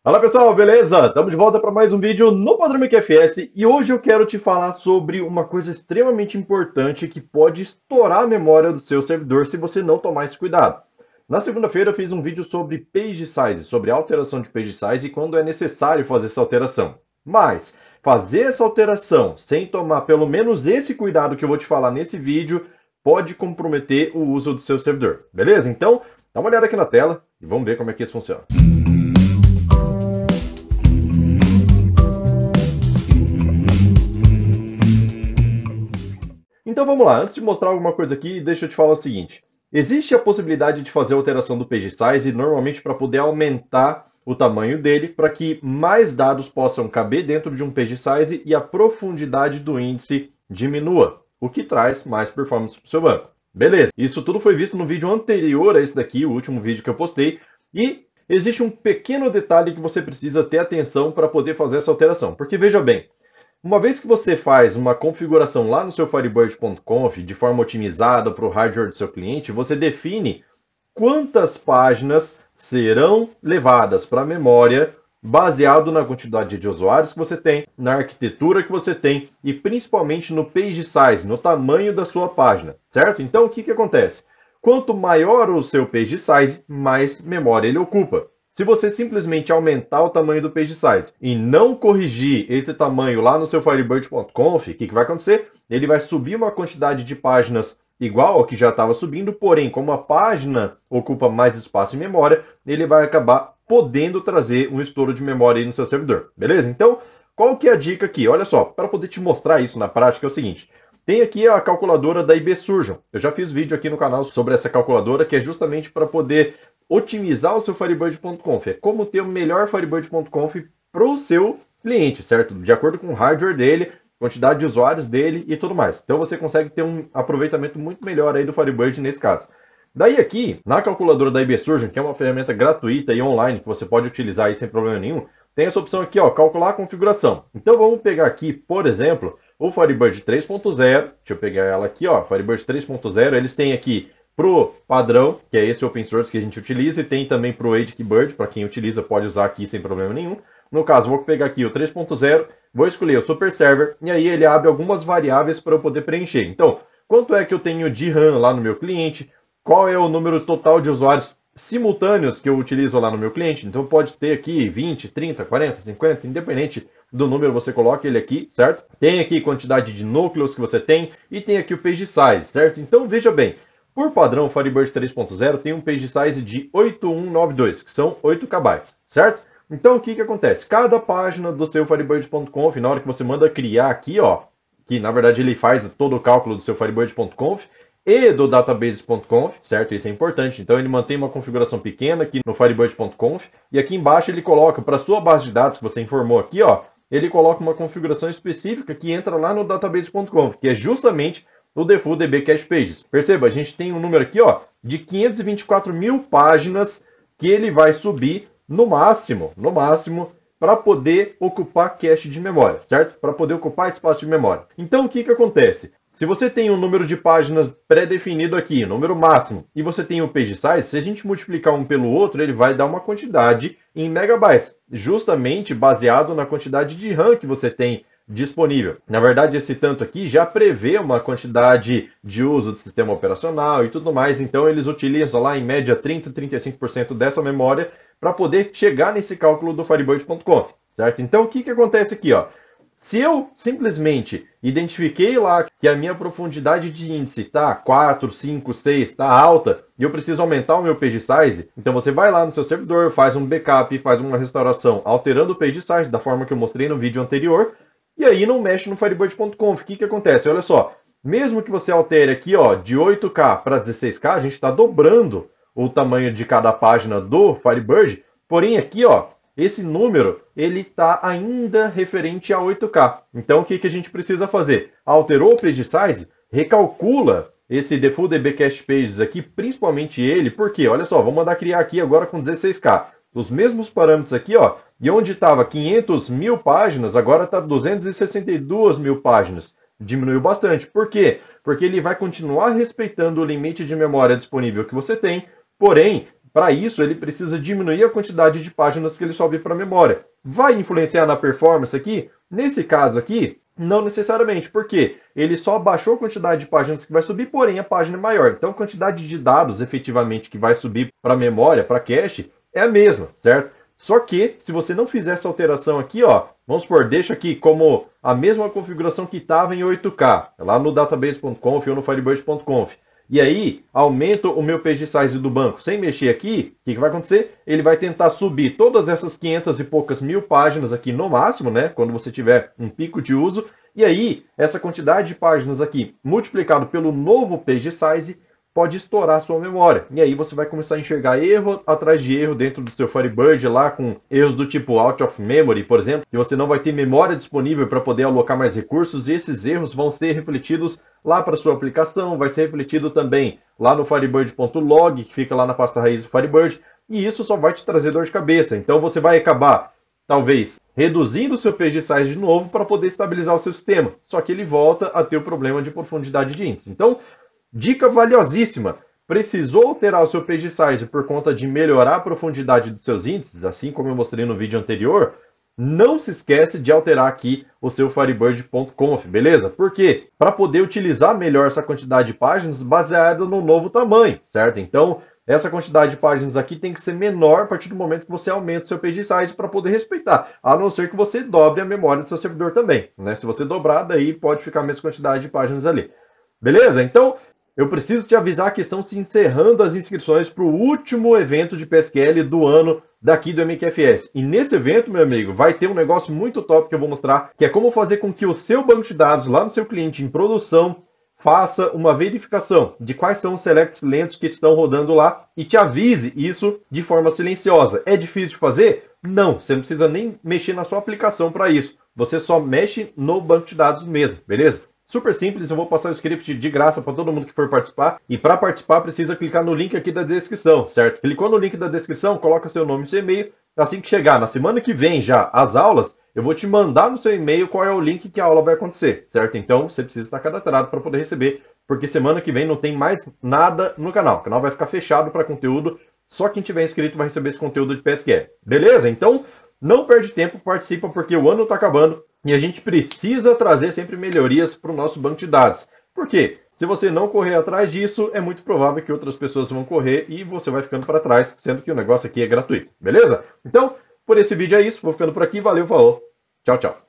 Fala pessoal, beleza? Estamos de volta para mais um vídeo no Padrão MQFS e hoje eu quero te falar sobre uma coisa extremamente importante que pode estourar a memória do seu servidor se você não tomar esse cuidado. Na segunda-feira eu fiz um vídeo sobre page size, sobre alteração de page size e quando é necessário fazer essa alteração. Mas fazer essa alteração sem tomar pelo menos esse cuidado que eu vou te falar nesse vídeo pode comprometer o uso do seu servidor, beleza? Então, dá uma olhada aqui na tela e vamos ver como é que isso funciona. Então vamos lá, antes de mostrar alguma coisa aqui, deixa eu te falar o seguinte. Existe a possibilidade de fazer a alteração do page size, normalmente para poder aumentar o tamanho dele, para que mais dados possam caber dentro de um page size e a profundidade do índice diminua, o que traz mais performance para o seu banco. Beleza, isso tudo foi visto no vídeo anterior a esse daqui, o último vídeo que eu postei, e existe um pequeno detalhe que você precisa ter atenção para poder fazer essa alteração, porque veja bem, uma vez que você faz uma configuração lá no seu Firebird.conf de forma otimizada para o hardware do seu cliente, você define quantas páginas serão levadas para a memória baseado na quantidade de usuários que você tem, na arquitetura que você tem e principalmente no page size, no tamanho da sua página, certo? Então o que acontece? Quanto maior o seu page size, mais memória ele ocupa. Se você simplesmente aumentar o tamanho do page size e não corrigir esse tamanho lá no seu Firebird.conf, o que vai acontecer? Ele vai subir uma quantidade de páginas igual ao que já estava subindo, porém, como a página ocupa mais espaço em memória, ele vai acabar podendo trazer um estouro de memória aí no seu servidor, beleza? Então, qual que é a dica aqui? Olha só, para poder te mostrar isso na prática é o seguinte. Tem aqui a calculadora da IBSurgeon. Eu já fiz vídeo aqui no canal sobre essa calculadora, que é justamente para poder otimizar o seu Firebird.conf. É como ter o melhor Firebird.conf para o seu cliente, certo? De acordo com o hardware dele, quantidade de usuários dele e tudo mais. Então você consegue ter um aproveitamento muito melhor aí do Firebird nesse caso. Daí aqui, na calculadora da IBSurgeon, que é uma ferramenta gratuita e online, que você pode utilizar aí sem problema nenhum, tem essa opção aqui, ó, calcular a configuração. Então vamos pegar aqui, por exemplo, o Firebird 3.0, deixa eu pegar ela aqui, ó, Firebird 3.0, eles têm aqui pro padrão, que é esse open source que a gente utiliza, e tem também pro AgeKeybird, para quem utiliza pode usar aqui sem problema nenhum. No caso, vou pegar aqui o 3.0, vou escolher o Super Server, e aí ele abre algumas variáveis para eu poder preencher. Então, quanto é que eu tenho de RAM lá no meu cliente, qual é o número total de usuários simultâneos que eu utilizo lá no meu cliente. Então pode ter aqui 20, 30, 40, 50, independente do número você coloca ele aqui, certo? Tem aqui quantidade de núcleos que você tem e tem aqui o page size, certo? Então veja bem, por padrão o Firebird 3.0 tem um page size de 8192, que são 8 KB, certo? Então o que acontece? Cada página do seu Firebird.conf, na hora que você manda criar aqui, ó, que na verdade ele faz todo o cálculo do seu Firebird.conf, e do database.conf, certo? Isso é importante. Então ele mantém uma configuração pequena aqui no Firebird.conf e aqui embaixo ele coloca para sua base de dados que você informou aqui, ó, ele coloca uma configuração específica que entra lá no database.conf, que é justamente o Default DB Cache Pages. Perceba, a gente tem um número aqui, ó, de 524 mil páginas que ele vai subir no máximo, para poder ocupar cache de memória, certo? Para poder ocupar espaço de memória. Então o que acontece? Se você tem um número de páginas pré-definido aqui, número máximo, e você tem o page size, se a gente multiplicar um pelo outro, ele vai dar uma quantidade em megabytes, justamente baseado na quantidade de RAM que você tem disponível. Na verdade, esse tanto aqui já prevê uma quantidade de uso do sistema operacional e tudo mais, então eles utilizam lá em média 30 a 35% dessa memória para poder chegar nesse cálculo do Firebird.conf, certo? Então o que acontece aqui, ó? Se eu simplesmente identifiquei lá que a minha profundidade de índice está 4, 5, 6, está alta, e eu preciso aumentar o meu page size, então você vai lá no seu servidor, faz um backup, faz uma restauração alterando o page size da forma que eu mostrei no vídeo anterior, e aí não mexe no Firebird.conf. O que acontece? Olha só, mesmo que você altere aqui ó, de 8K para 16K, a gente está dobrando o tamanho de cada página do Firebird, porém aqui ó, esse número ele está ainda referente a 8K. Então o que a gente precisa fazer? Alterou o page size, recalcula esse Default DB Cache Pages aqui, principalmente ele, porque olha só, vamos mandar criar aqui agora com 16K. Os mesmos parâmetros aqui, ó, e onde estava 500 mil páginas, agora está 262 mil páginas. Diminuiu bastante. Por quê? Porque ele vai continuar respeitando o limite de memória disponível que você tem, porém, Para isso, ele precisa diminuir a quantidade de páginas que ele sobe para a memória. Vai influenciar na performance aqui? Nesse caso aqui, não necessariamente, porque ele só baixou a quantidade de páginas que vai subir, porém a página é maior. Então a quantidade de dados efetivamente que vai subir para a memória, para cache, é a mesma, certo? Só que, se você não fizer essa alteração aqui, ó, vamos supor, deixa aqui como a mesma configuração que estava em 8K, lá no database.conf ou no firebird.conf. E aí, aumento o meu page size do banco sem mexer aqui, o que vai acontecer? Ele vai tentar subir todas essas 500 e poucas mil páginas aqui no máximo, né? Quando você tiver um pico de uso. E aí, essa quantidade de páginas aqui, multiplicado pelo novo page size, pode estourar a sua memória. E aí você vai começar a enxergar erro atrás de erro dentro do seu Firebird, lá com erros do tipo out of memory, por exemplo, que você não vai ter memória disponível para poder alocar mais recursos, e esses erros vão ser refletidos lá para sua aplicação, vai ser refletido também lá no firebird.log, que fica lá na pasta raiz do Firebird, e isso só vai te trazer dor de cabeça. Então você vai acabar, talvez, reduzindo o seu page size de novo para poder estabilizar o seu sistema. Só que ele volta a ter o problema de profundidade de índice. Então, dica valiosíssima, precisou alterar o seu page size por conta de melhorar a profundidade dos seus índices, assim como eu mostrei no vídeo anterior, não se esquece de alterar aqui o seu firebird.conf, beleza? Por quê? Para poder utilizar melhor essa quantidade de páginas baseada no novo tamanho, certo? Então, essa quantidade de páginas aqui tem que ser menor a partir do momento que você aumenta o seu page size para poder respeitar, a não ser que você dobre a memória do seu servidor também, né? Se você dobrar, daí pode ficar a mesma quantidade de páginas ali. Beleza? Então, eu preciso te avisar que estão se encerrando as inscrições para o último evento de PSQL do ano daqui do MQFS. E nesse evento, meu amigo, vai ter um negócio muito top que eu vou mostrar, que é como fazer com que o seu banco de dados lá no seu cliente em produção faça uma verificação de quais são os selects lentos que estão rodando lá e te avise isso de forma silenciosa. É difícil de fazer? Não, você não precisa nem mexer na sua aplicação para isso. Você só mexe no banco de dados mesmo, beleza? Super simples, eu vou passar o script de graça para todo mundo que for participar. E para participar, precisa clicar no link aqui da descrição, certo? Clicou no link da descrição, coloca seu nome e seu e-mail. Assim que chegar na semana que vem já as aulas, eu vou te mandar no seu e-mail qual é o link que a aula vai acontecer, certo? Então você precisa estar cadastrado para poder receber, porque semana que vem não tem mais nada no canal. O canal vai ficar fechado para conteúdo, só quem tiver inscrito vai receber esse conteúdo de PSQL. Beleza? Então, não perde tempo, participa, porque o ano está acabando. E a gente precisa trazer sempre melhorias para o nosso banco de dados. Por quê? Se você não correr atrás disso, é muito provável que outras pessoas vão correr e você vai ficando para trás, sendo que o negócio aqui é gratuito. Beleza? Então, por esse vídeo é isso. Vou ficando por aqui. Valeu, falou. Tchau, tchau.